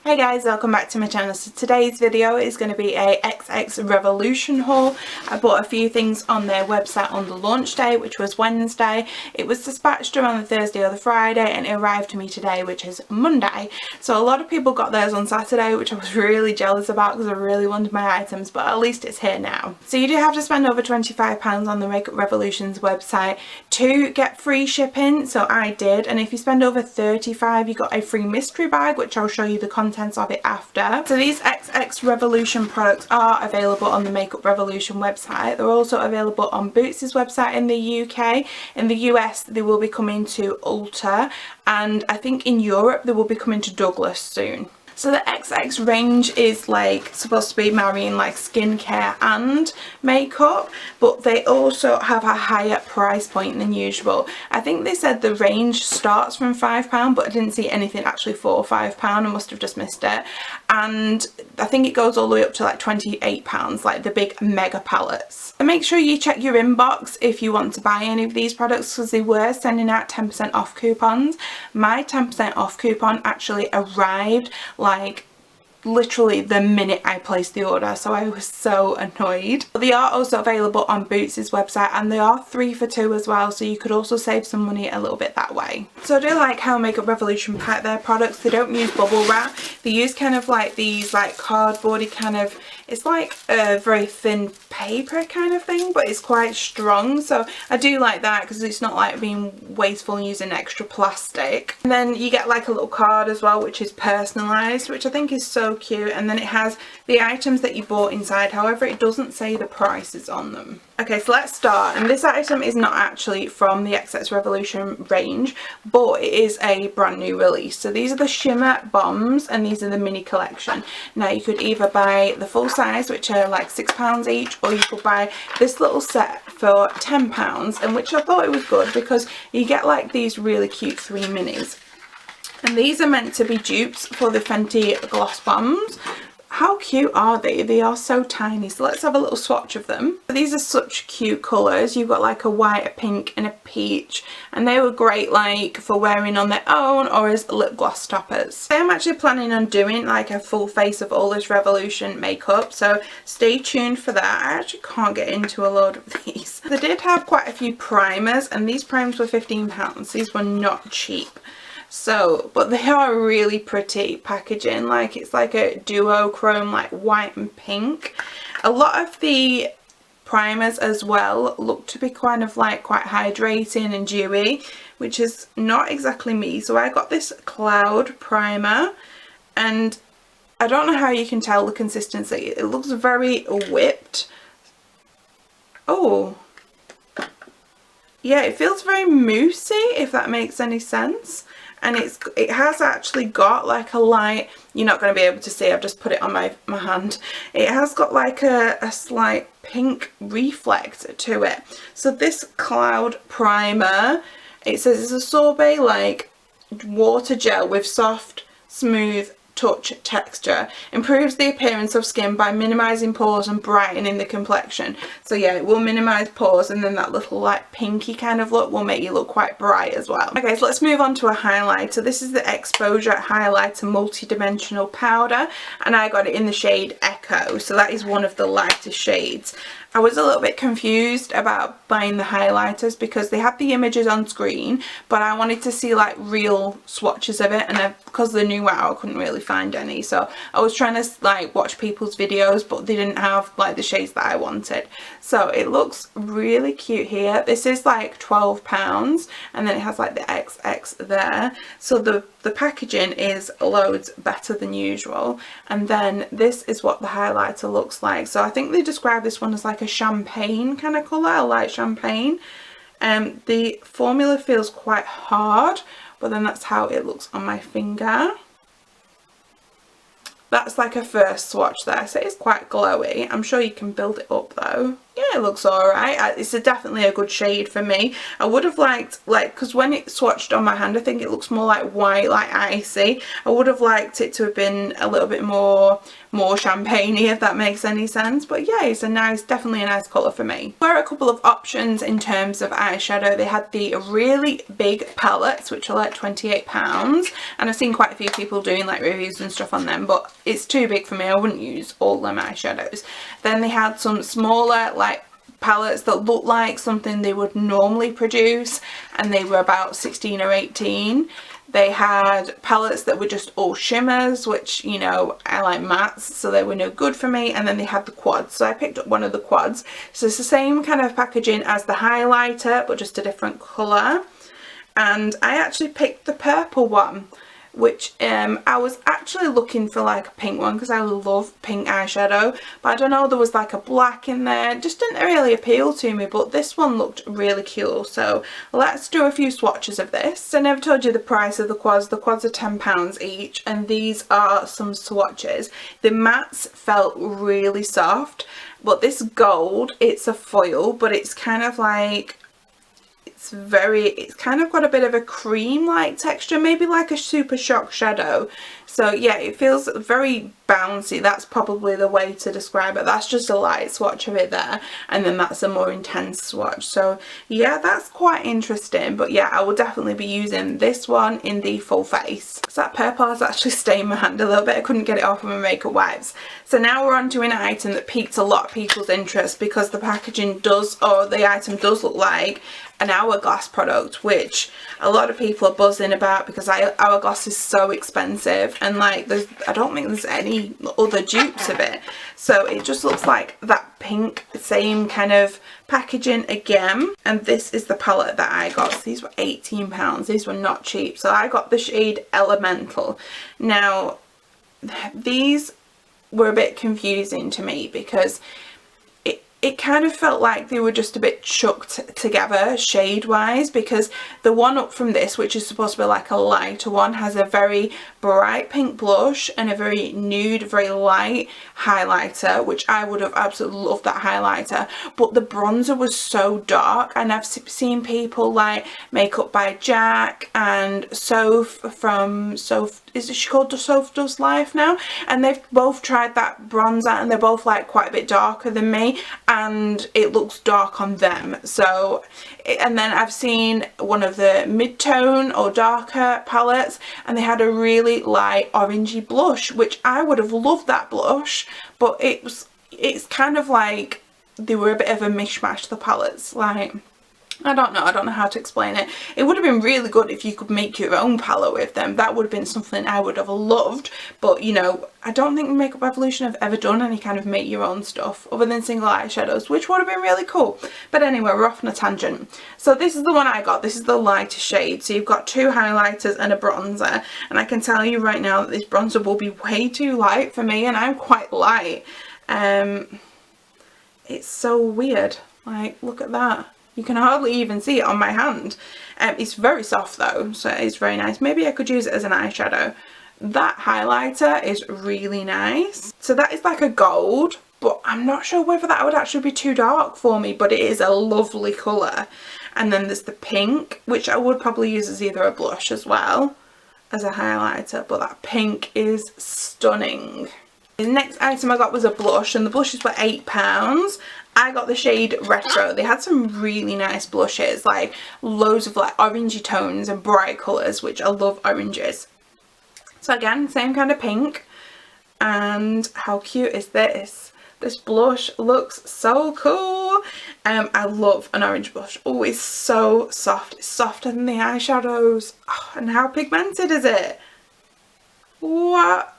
Hey guys, welcome back to my channel. So today's video is going to be a XXRevolution haul. I bought a few things on their website on the launch day, which was Wednesday. It was dispatched around the Thursday or the Friday and it arrived to me today, which is Monday. So a lot of people got theirs on Saturday, which I was really jealous about because I really wanted my items, but at least it's here now. So you do have to spend over £25 on the Makeup Revolution's website to get free shipping, so I did. And if you spend over £35, you got a free mystery bag, which I'll show you the contents of it after. So these XXRevolution products are available on the Makeup Revolution website. They're also available on Boots' website in the UK. In the US they will be coming to Ulta, and I think in Europe they will be coming to Douglas soon. So the XX range is like supposed to be marrying like skincare and makeup, but they also have a higher price point than usual. I think they said the range starts from £5, but I didn't see anything actually for £5. I must have just missed it. And I think it goes all the way up to like £28, like the big mega palettes. And make sure you check your inbox if you want to buy any of these products, because they were sending out 10% off coupons. My 10% off coupon actually arrived like literally the minute I placed the order, so I was so annoyed. But they are also available on Boots' website, and they are 3 for 2 as well, so you could also save some money a little bit that way. So I do like how Makeup Revolution pack their products. They don't use bubble wrap, they use kind of like these like cardboardy kind of, it's like a very thin paper kind of thing, but it's quite strong, so I do like that because it's not like being wasteful and using extra plastic. And then you get like a little card as well, which is personalised, which I think is so cute, and then it has the items that you bought inside. However, it doesn't say the prices on them. Okay, so let's start, and this item is not actually from the XXRevolution range, but it is a brand new release. So these are the Shimmer Bombs, and these are the mini collection. Now you could either buy the full size, which are like £6 each, or you could buy this little set for £10, and which I thought it was good because you get like these really cute 3 minis. And these are meant to be dupes for the Fenty Gloss Bombs. How cute are they? They are so tiny. So let's have a little swatch of them. These are such cute colours. You've got like a white, a pink and a peach, and they were great like for wearing on their own or as lip gloss toppers. I am actually planning on doing like a full face of all this Revolution makeup, so stay tuned for that. I actually can't get into a load of these. They did have quite a few primers, and these primers were £15. These were not cheap. So, but they are really pretty packaging, like it's like a duochrome, like white and pink. A lot of the primers as well look to be kind of like quite hydrating and dewy, which is not exactly me. So I got this Cloud primer, and I don't know how you can tell the consistency. It looks very whipped. Oh yeah, it feels very moussey, if that makes any sense. And it has actually got like a light, you're not going to be able to see, I've just put it on my hand. It has got like a slight pink reflect to it. So this Cloud primer, it says it's a sorbet like water gel with soft, smooth touch texture, improves the appearance of skin by minimizing pores and brightening the complexion. So yeah, it will minimize pores, and then that little like pinky kind of look will make you look quite bright as well. Okay, so let's move on to a highlighter. This is the Exposure Highlighter Multi-Dimensional Powder, and I got it in the shade Echo, so that is one of the lightest shades. I was a little bit confused about buying the highlighters because they had the images on screen, but I wanted to see like real swatches of it, and because they're new out I couldn't really find any, so I was trying to like watch people's videos, but they didn't have like the shades that I wanted. So it looks really cute here. This is like £12, and then it has like the XX there, so the packaging is loads better than usual. And then this is what the highlighter looks like. So I think they describe this one as like a champagne kind of colour, a light champagne. The formula feels quite hard, but then that's how it looks on my finger. That's like a first swatch there, so it's quite glowy. I'm sure you can build it up though. yeah, it looks alright. It's definitely a good shade for me. I would have liked, like, because when it's swatched on my hand, I think it looks more like white, like icy. I would have liked it to have been a little bit more champagne-y, if that makes any sense. But yeah, it's definitely a nice colour for me. There were a couple of options in terms of eyeshadow. They had the really big palettes, which are like £28, and I've seen quite a few people doing like reviews and stuff on them, but it's too big for me. I wouldn't use all them eyeshadows. Then they had some smaller like palettes that look like something they would normally produce, and they were about 16 or 18. They had palettes that were just all shimmers, which, you know, I like mattes, so they were no good for me. And then they had the quads, so I picked up one of the quads. So it's the same kind of packaging as the highlighter, but just a different colour. And I actually picked the purple one, which I was actually looking for like a pink one because I love pink eyeshadow, but I don't know, there was like a black in there. It just didn't really appeal to me, but this one looked really cool. So let's do a few swatches of this. I never told you the price of the quads. The quads are £10 each, and these are some swatches. The mattes felt really soft, but this gold, it's a foil, but it's kind of like, it's kind of got a bit of a cream like texture, maybe like a Super Shock shadow. So yeah, it feels very bouncy. That's probably the way to describe it. That's just a light swatch of it there, and then that's a more intense swatch. So yeah, that's quite interesting. But yeah, I will definitely be using this one in the full face. So that purple has actually stained my hand a little bit. I couldn't get it off with my makeup wipes. So now we're on to an item that piqued a lot of people's interest, because the packaging does, or the item does look like an Hourglass product, which a lot of people are buzzing about because Hourglass is so expensive, and like I don't think there's any other dupes of it. So it just looks like that pink, same kind of packaging again. And this is the palette that I got. So these were £18. These were not cheap. So I got the shade Elemental. Now these were a bit confusing to me because it kind of felt like they were just a bit chucked together shade wise, because the one up from this, which is supposed to be like a lighter one, has a very bright pink blush and a very nude, very light highlighter, which I would have absolutely loved that highlighter. But the bronzer was so dark, and I've seen people like Makeup by Jack and Soph from Soph, is she called the Soph Does Life now? And they've both tried that bronzer, and they're both like quite a bit darker than me, and it looks dark on them. So, and then I've seen one of the mid-tone or darker palettes, and they had a really light orangey blush, which I would have loved that blush, but it's kind of like they were a bit of a mishmash, the palettes. Like, I don't know how to explain it. It would have been really good if you could make your own palette with them. That would have been something I would have loved. But, you know, I don't think Makeup Revolution have ever done any kind of make your own stuff other than single eyeshadows, which would have been really cool. But anyway, we're off on a tangent. So this is the one I got. This is the lighter shade. So you've got two highlighters and a bronzer. And I can tell you right now that this bronzer will be way too light for me, and I'm quite light. It's so weird. Like, look at that. You can hardly even see it on my hand. It's very soft though, so it's very nice. Maybe I could use it as an eyeshadow. That highlighter is really nice. So that is like a gold, but I'm not sure whether that would actually be too dark for me, but it is a lovely colour. And then there's the pink, which I would probably use as either a blush as well as a highlighter, but that pink is stunning. The next item I got was a blush, and the blushes were £8. I got the shade Retro. They had some really nice blushes, like loads of like orangey tones and bright colours, which I love oranges. So again, same kind of pink. And how cute is this? This blush looks so cool. I love an orange blush. Oh, it's so soft. It's softer than the eyeshadows. Oh, and how pigmented is it? What?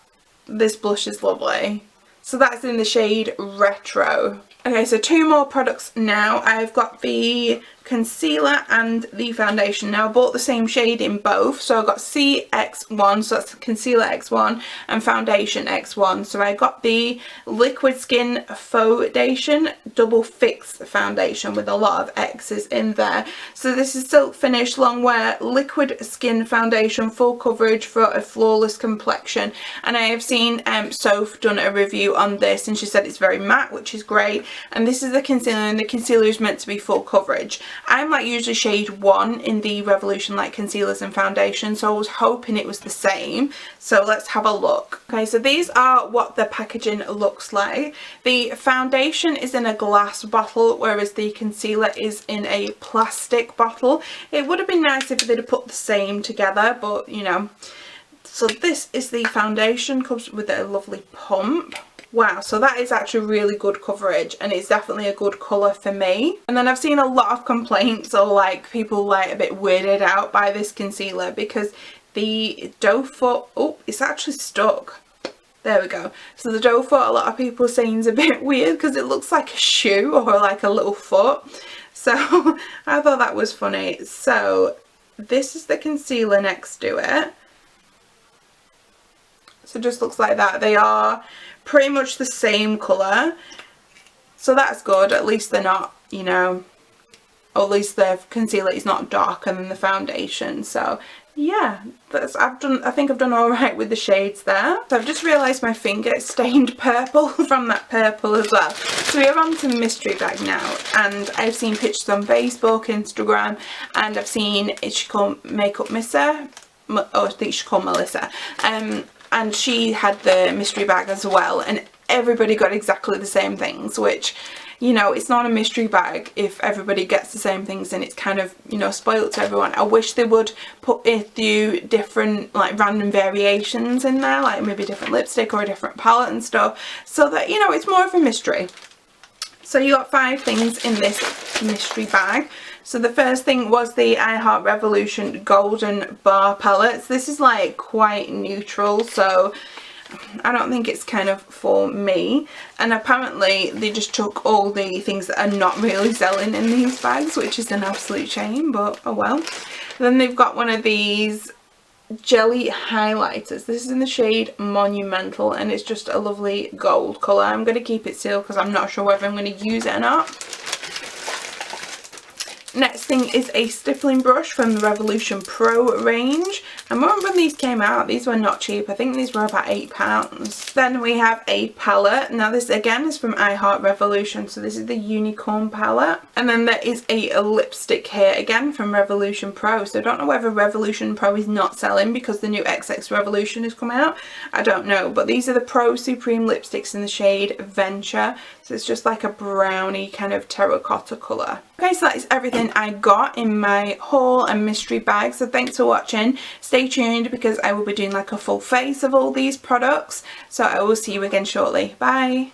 This blush is lovely. So that's in the shade Retro. Okay, so two more products now. I've got the concealer and the foundation. Now I bought the same shade in both, so I got CX1, so that's concealer X1 and foundation X1. So I got the Liquid Skin Foundation Double Fix foundation with a lot of X's in there. So this is Silk Finish Long Wear Liquid Skin Foundation, full coverage for a flawless complexion. And I have seen Soph done a review on this, and she said it's very matte, which is great. And this is the concealer, and the concealer is meant to be full coverage. I'm like usually shade 1 in the Revolution like concealers and foundation, so I was hoping it was the same. So let's have a look. Okay, so these are what the packaging looks like. The foundation is in a glass bottle, whereas the concealer is in a plastic bottle. It would have been nice if they'd have put the same together, but you know. So this is the foundation, comes with a lovely pump. Wow, so that is actually really good coverage, and it's definitely a good colour for me. And then I've seen a lot of complaints, or like people like a bit weirded out by this concealer because the doe foot, oh, it's actually stuck. There we go. So the doe foot, a lot of people are saying is a bit weird because it looks like a shoe or like a little foot. So I thought that was funny. So this is the concealer next to it. So it just looks like that. They are pretty much the same colour, so that's good. At least they're not, you know, or at least the concealer is not darker than the foundation. So yeah, I think I've done all right with the shades there. So I've just realised my finger is stained purple from that purple as well. So we are on to mystery bag now, and I've seen pictures on Facebook, Instagram, and I've seen it's called Makeup Missa, oh, I think she's called Melissa, and she had the mystery bag as well, and everybody got exactly the same things, which, you know, it's not a mystery bag if everybody gets the same things, and it's kind of, you know, spoiled to everyone. I wish they would put a few different like random variations in there, like maybe a different lipstick or a different palette and stuff, so that, you know, it's more of a mystery. So you got 5 things in this mystery bag. So the first thing was the XXRevolution Golden Bar Pellets. This is like quite neutral, so I don't think it's kind of for me. And apparently they just took all the things that are not really selling in these bags, which is an absolute shame, but oh well. Then they've got one of these jelly highlighters. This is in the shade Monumental, and it's just a lovely gold colour. I'm going to keep it sealed because I'm not sure whether I'm going to use it or not. Next thing is a stippling brush from the Revolution Pro range. And remember when these came out, these were not cheap. I think these were about £8. Then we have a palette. Now this again is from XXRevolution, so this is the Unicorn palette. And then there is a lipstick here, again from Revolution Pro. So I don't know whether Revolution Pro is not selling because the new XXRevolution has come out. I don't know, but these are the Pro Supreme lipsticks in the shade Venture. So it's just like a brownie kind of terracotta colour. Okay, so that is everything I got in my haul and mystery bag. So thanks for watching. Stay tuned because I will be doing like a full face of all these products. So I will see you again shortly. Bye.